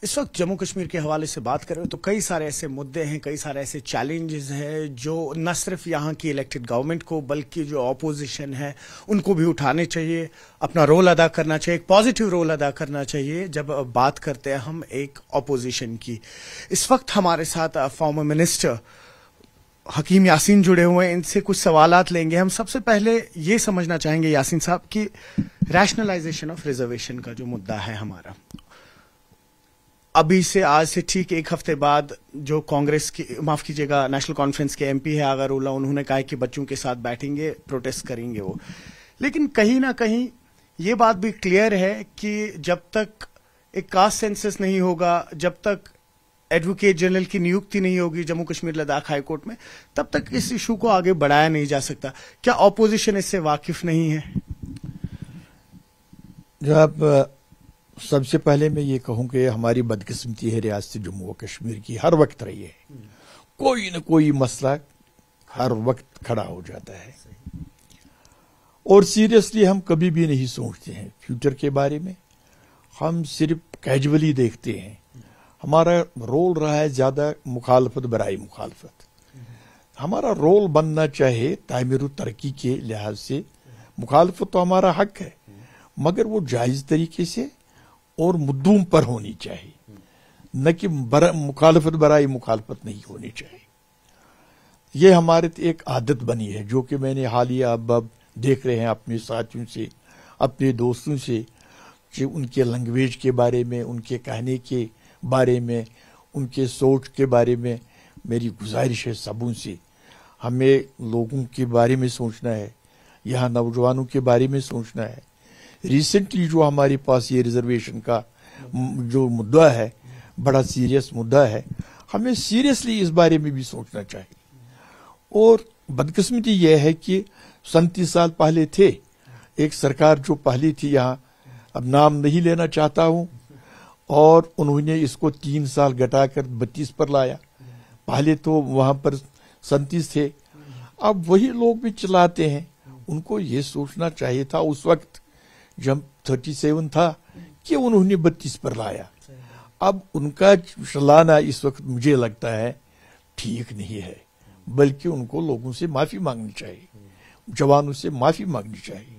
اس وقت جموں کشمیر کے حوالے سے بات کریں تو کئی سارے ایسے مدعے ہیں، کئی سارے ایسے چیلنجز ہیں جو نہ صرف یہاں کی الیکٹڈ گورنمنٹ کو بلکہ جو اپوزیشن ہے ان کو بھی اٹھانے چاہیے، اپنا رول ادا کرنا چاہیے، ایک پازیٹیو رول ادا کرنا چاہیے جب بات کرتے ہیں ہم ایک اپوزیشن کی۔ اس وقت ہمارے ساتھ فارمر منسٹر حکیم یاسین جڑے ہوئے ہیں، ان سے کچھ سوالات لیں گے۔ ہم سب سے پہلے یہ سمجھنا چاہیں گے یاسین صاحب کہ ریشنلائزیشن آف ریزرویشن کا جو مدعا ہے ہمارا، ابھی سے آج سے ٹھیک ایک ہفتے بعد جو کانگریس کی، معاف کیجیے گا، نیشنل کانفرنس کے MP ہے آغا اللہ، انہوں نے کہا کہ بچوں کے ساتھ بیٹھیں گے، پروٹیسٹ کریں گے وہ، لیکن کہیں نہ کہیں یہ بات بھی کلیئر ہے کہ جب تک ایک کاسٹ سینسس نہیں ہوگا، جب تک ایڈوکیٹ جنرل کی نیوکتی نہیں ہوگی جموں کشمیر لداخ ہائی کورٹ میں، تب تک اس ایشو کو آگے بڑھایا نہیں جا سکتا۔ کیا اپوزیشن اس سے واقف نہیں ہے؟ جناب، سب سے پہلے میں یہ کہوں کہ ہماری بدقسمتی ہے ریاست جموں و کشمیر کی، ہر وقت رہی ہے، کوئی نہ کوئی مسئلہ ہر وقت کھڑا ہو جاتا ہے، اور سیریسلی ہم کبھی بھی نہیں سوچتے ہیں فیوچر کے بارے میں، ہم صرف کیجولی دیکھتے ہیں۔ ہمارا رول رہا ہے زیادہ مخالفت برائے مخالفت۔ ہمارا رول بننا چاہے تعمیر و ترقی کے لحاظ سے، مخالفت تو ہمارا حق ہے، مگر وہ جائز طریقے سے اور مدعوں پر ہونی چاہیے، نہ کہ مخالفت برائے مخالفت نہیں ہونی چاہیے۔ یہ ہمارے ایک عادت بنی ہے، جو کہ میں نے حالیہ اب دیکھ رہے ہیں اپنے ساتھیوں سے، اپنے دوستوں سے، کہ ان کے لینگویج کے بارے میں، ان کے کہنے کے بارے میں، ان کے سوچ کے بارے میں میری گزارش ہے سبوں سے، ہمیں لوگوں کے بارے میں سوچنا ہے، یہاں نوجوانوں کے بارے میں سوچنا ہے۔ ریسنٹلی جو ہمارے پاس یہ ریزرویشن کا جو مدعا ہے، بڑا سیریس مدعا ہے، ہمیں سیریسلی اس بارے میں بھی سوچنا چاہیے۔ اور بدقسمتی یہ ہے کہ 37 سال پہلے تھے، ایک سرکار جو پہلی تھی یہاں، اب نام نہیں لینا چاہتا ہوں، اور انہوں نے اس کو 3 سال گھٹا کر 32 پر لایا۔ پہلے تو وہاں پر 37 تھے، اب وہی لوگ بھی چلاتے ہیں۔ ان کو یہ سوچنا چاہیے تھا اس وقت جب 37 تھا کہ انہوں نے 32 پر لایا۔ اب ان کا چلانا اس وقت مجھے لگتا ہے ٹھیک نہیں ہے، بلکہ ان کو لوگوں سے معافی مانگنی چاہیے، جوانوں سے معافی مانگنی چاہیے۔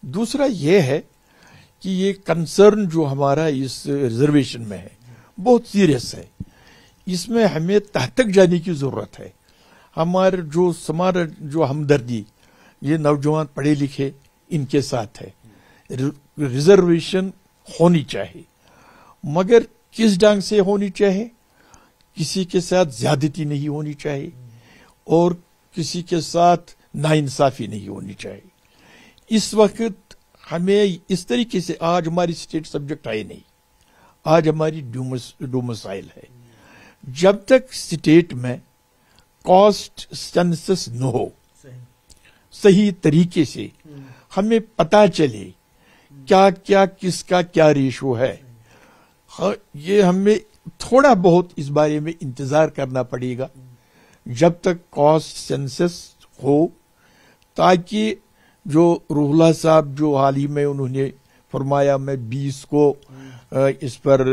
دوسرا یہ ہے کہ یہ کنسرن جو ہمارا اس ریزرویشن میں ہے بہت سیریس ہے، اس میں ہمیں تہ تک جانے کی ضرورت ہے۔ ہمارا جو ہمدردی یہ نوجوان پڑھے لکھے ان کے ساتھ ہے، ریزرویشن ہونی چاہیے، مگر کس ڈھنگ سے ہونی چاہیے؟ کسی کے ساتھ زیادتی نہیں ہونی چاہیے، اور کسی کے ساتھ ناانصافی نہیں ہونی چاہیے۔ اس وقت ہمیں اس طریقے سے، آج ہماری اسٹیٹ سبجیکٹ ہے نہیں، آج ہماری ڈومسائل ہے۔ جب تک اسٹیٹ میں کاسٹ سینسس نہ ہو صحیح طریقے سے، ہمیں پتہ چلے کیا کیا کس کا کیا ریشو ہے، یہ ہمیں تھوڑا بہت اس بارے میں انتظار کرنا پڑے گا جب تک کاسٹ سینسس ہو، تاکہ جو روح اللہ صاحب جو حال ہی میں انہوں نے فرمایا میں 20 کو اس پر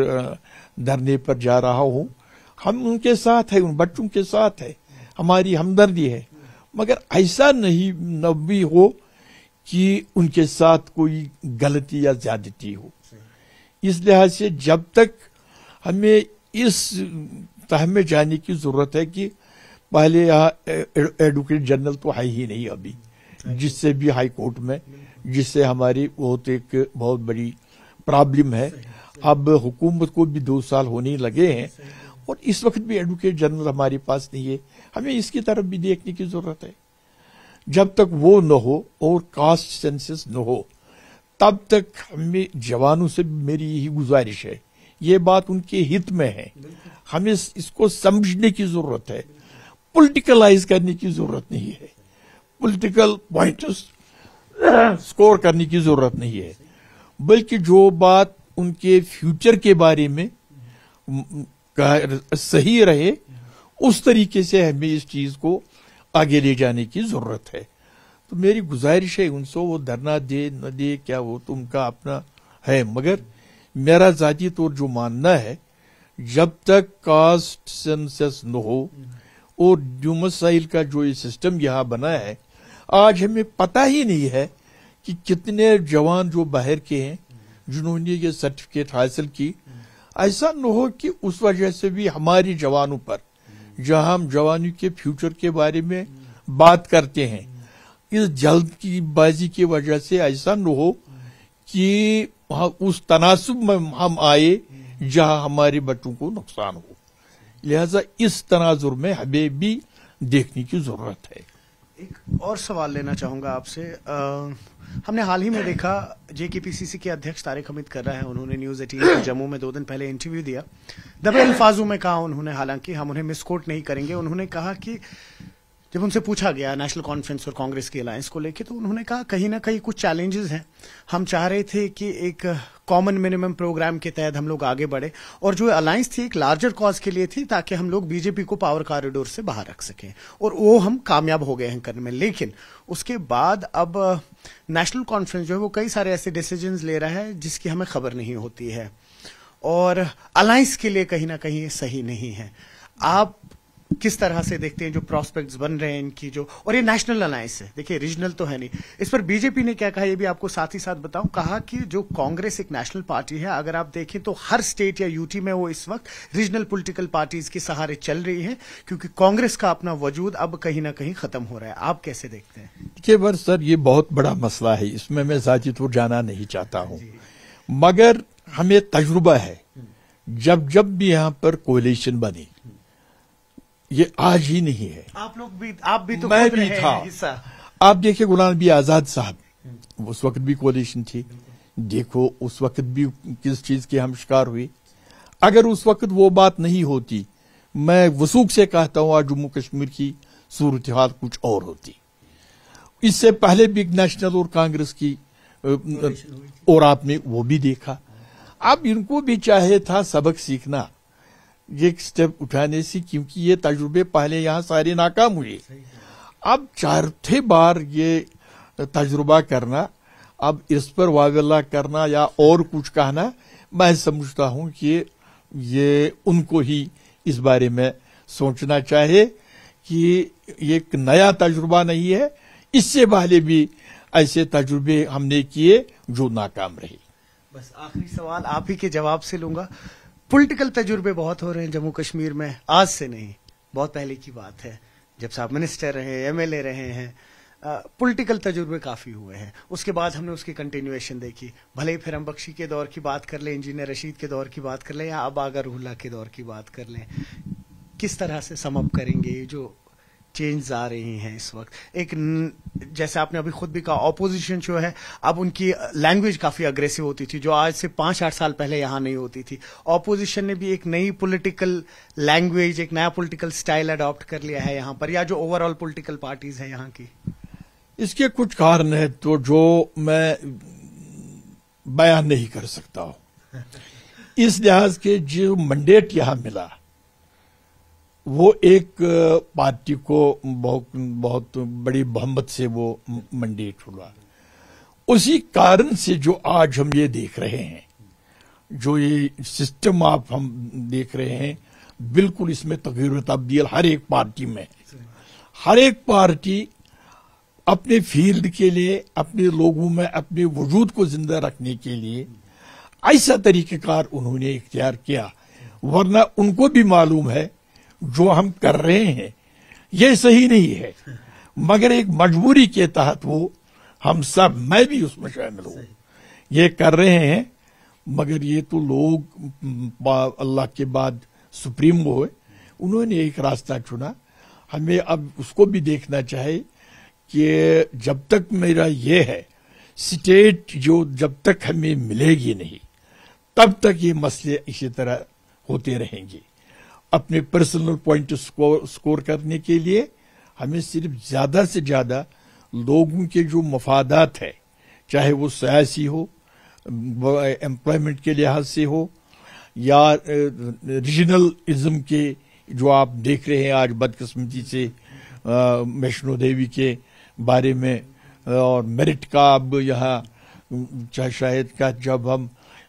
دھرنے پر جا رہا ہوں، ہم ان کے ساتھ ہیں، ان بچوں کے ساتھ ہیں، ہماری ہمدردی ہے، مگر ایسا نہ بھی ہو کہ ان کے ساتھ کوئی غلطی یا زیادتی ہو۔ اس لحاظ سے جب تک ہمیں اس تہ میں جانے کی ضرورت ہے کہ پہلے یہاں ایڈوکیٹ جنرل تو ہے ہی نہیں ابھی، جس سے بھی ہائی کورٹ میں، جس سے ہماری بہت بڑی پرابلم ہے۔ اب حکومت کو بھی 2 سال ہونے لگے ہیں، اور اس وقت بھی ایڈوکیٹ جنرل ہمارے پاس نہیں ہے، ہمیں اس کی طرف بھی دیکھنے کی ضرورت ہے۔ جب تک وہ نہ ہو اور کاسٹ سینسس نہ ہو، تب تک ہمیں جوانوں سے میری یہی گزارش ہے، یہ بات ان کے ہت میں ہے، ہمیں اس کو سمجھنے کی ضرورت ہے، پولیٹیکلائز کرنے کی ضرورت نہیں ہے، پولیٹیکل پوائنٹس سکور کرنے کی ضرورت نہیں ہے، بلکہ جو بات ان کے فیوچر کے بارے میں صحیح رہے، اس طریقے سے ہمیں اس چیز کو آگے لے جانے کی ضرورت ہے۔ تو میری گزارش ہے ان سے، وہ دھرنا دے نہ دے کیا وہ تو ان کا اپنا ہے، مگر میرا ذاتی طور جو ماننا ہے جب تک کاسٹ سینسس نہ ہو اور جو مسائل کا جو یہ سسٹم یہاں بنا ہے، آج ہمیں پتہ ہی نہیں ہے کہ کتنے جوان جو باہر کے ہیں جنہوں نے یہ سرٹیفکیٹ حاصل کی. ایسا نہ ہو کہ اس وجہ سے بھی ہماری جوانوں پر، جہاں ہم جوانی کے فیوچر کے بارے میں بات کرتے ہیں، اس جلد کی بازی کی وجہ سے ایسا نہ ہو کہ اس تناسب میں ہم آئے جہاں ہمارے بچوں کو نقصان ہو. لہذا اس تناظر میں ہمیں بھی دیکھنے کی ضرورت ہے. ایک اور سوال لینا چاہوں گا آپ سے. ہم نے حال ہی میں دیکھا جے کے پی سی سی کے ادھیکش طارق حمید کر رہے ہیں، انہوں نے نیوز 18 کو جموں میں 2 دن پہلے انٹرویو دیا. دبے الفاظوں میں کہا انہوں نے، حالانکہ ہم انہیں مس کوٹ نہیں کریں گے، انہوں نے کہا کہ جب ان سے پوچھا گیا نیشنل کانفرنس اور کانگریس کی الائنس کو لے کے، تو انہوں نے کہا کہیں نہ کہیں کچھ چیلنجز ہیں. ہم چاہ رہے تھے کہ ایک کامن منیمم پروگرام کے تحت ہم لوگ آگے بڑھے، اور جو الائنس تھی ایک لارجر کاز کے لیے تھی تاکہ ہم لوگ بی جے پی کو پاور کاریڈور سے باہر رکھ سکیں، اور وہ ہم کامیاب ہو گئے ہیں کرنے میں. لیکن اس کے بعد اب نیشنل کانفرنس جو ہے وہ کئی سارے ایسے ڈیسیجنز لے رہا ہے جس کی ہمیں خبر نہیں ہوتی ہے، اور الائنس کے لیے کہیں نہ کہیں یہ صحیح نہیں ہے. آپ کس طرح سے دیکھتے ہیں جو پراسپیکٹس بن رہے ہیں ان کی، جو اور یہ نیشنل الائنس ہے، دیکھیں ریجنل تو ہے نہیں. اس پر بی جے پی نے کیا کہا یہ بھی آپ کو ساتھ ہی ساتھ بتاؤں. کہا کہ جو کانگریس ایک نیشنل پارٹی ہے، اگر آپ دیکھیں تو ہر اسٹیٹ یا یو ٹی میں وہ اس وقت ریجنل پولیٹیکل پارٹیز کے سہارے چل رہی ہے، کیونکہ کانگریس کا اپنا وجود اب کہیں نہ کہیں ختم ہو رہا ہے. آپ کیسے دیکھتے ہیں؟ کہ بر سر یہ بہت بڑا مسئلہ ہے، اس میں ذاتی طور جانا نہیں چاہتا ہوں، مگر ہمیں تجربہ ہے جب بھی یہاں پر کولیشن بنی، یہ آج ہی نہیں ہے. آپ بھی تو میں بھی تھا. آپ دیکھیں غلام نبی آزاد صاحب، اس وقت بھی کولیشن تھی. دیکھو اس وقت بھی کس چیز کے ہم شکار ہوئے. اگر اس وقت وہ بات نہیں ہوتی، میں وثوق سے کہتا ہوں آج جموں کشمیر کی صورتحال کچھ اور ہوتی. اس سے پہلے بھی نیشنل اور کانگریس کی اور آپ نے وہ بھی دیکھا. اب ان کو بھی چاہے تھا سبق سیکھنا، ایک سٹیپ اٹھانے سے، کیونکہ یہ تجربے پہلے یہاں سارے ناکام ہوئے. اب 4تھے بار یہ تجربہ کرنا، اب اس پر واویلا کرنا یا اور کچھ کہنا، میں سمجھتا ہوں کہ یہ ان کو ہی اس بارے میں سوچنا چاہے کہ یہ ایک نیا تجربہ نہیں ہے. اس سے پہلے بھی ایسے تجربے ہم نے کیے جو ناکام رہے. بس آخری سوال آپ ہی کے جواب سے لوں گا. پولیٹیکل تجربے بہت ہو رہے ہیں جموں کشمیر میں، آج سے نہیں، بہت پہلے کی بات ہے. جب سے آپ منسٹر رہے، ایم ایل اے رہے ہیں، پولیٹیکل تجربے کافی ہوئے ہیں. اس کے بعد ہم نے اس کی کنٹینیویشن دیکھی، بھلے ہی پھر ہم بخشی کے دور کی بات کر لیں، انجینئر رشید کے دور کی بات کر لیں، یا اب آغا روح اللہ کے دور کی بات کر لیں. کس طرح سے سم اپ کریں گے جو چینجز آ رہی ہیں اس وقت؟ ایک جیسے آپ نے ابھی خود بھی کہا، اپوزیشن جو ہے اب ان کی لینگویج کافی اگریسو ہوتی تھی، جو آج سے 5-8 سال پہلے یہاں نہیں ہوتی تھی. اپوزیشن نے بھی ایک نئی پولیٹیکل لینگویج، ایک نیا پولیٹیکل سٹائل اڈاپٹ کر لیا ہے یہاں پر، یا جو اوور آل پولیٹیکل پارٹیز ہیں یہاں کی. اس کے کچھ کارن ہیں تو جو میں بیان نہیں کر سکتا ہوں. اس لحاظ کے جو منڈیٹ یہاں ملا وہ ایک پارٹی کو بہت بڑی بہمت سے وہ منڈیٹ ہوا. اسی کارن سے جو آج ہم یہ دیکھ رہے ہیں، جو یہ سسٹم آپ ہم دیکھ رہے ہیں، بالکل اس میں تغیر و تبدیل ہر ایک پارٹی میں. ہر ایک پارٹی اپنے فیلڈ کے لیے، اپنے لوگوں میں اپنے وجود کو زندہ رکھنے کے لیے ایسا طریقہ کار انہوں نے اختیار کیا. ورنہ ان کو بھی معلوم ہے جو ہم کر رہے ہیں یہ صحیح نہیں ہے، مگر ایک مجبوری کے تحت وہ ہم سب، میں بھی اس میں شامل ہوں، یہ کر رہے ہیں. مگر یہ تو لوگ اللہ کے بعد سپریم وہ ہے، انہوں نے ایک راستہ چنا. ہمیں اب اس کو بھی دیکھنا چاہیے کہ جب تک میرا یہ ہے اسٹیٹ جو جب تک ہمیں ملے گی نہیں، تب تک یہ مسئلے اسی طرح ہوتے رہیں گے. اپنے پرسنل پوائنٹ سکور کرنے کے لیے ہمیں صرف زیادہ سے زیادہ لوگوں کے جو مفادات ہیں، چاہے وہ سیاسی ہو، امپلائمنٹ کے لحاظ سے ہو، یا ریجنل ازم کے جو آپ دیکھ رہے ہیں آج بدقسمتی سے ویشنو دیوی کے بارے میں، اور میرٹ کا اب یہاں شاید کا جب ہم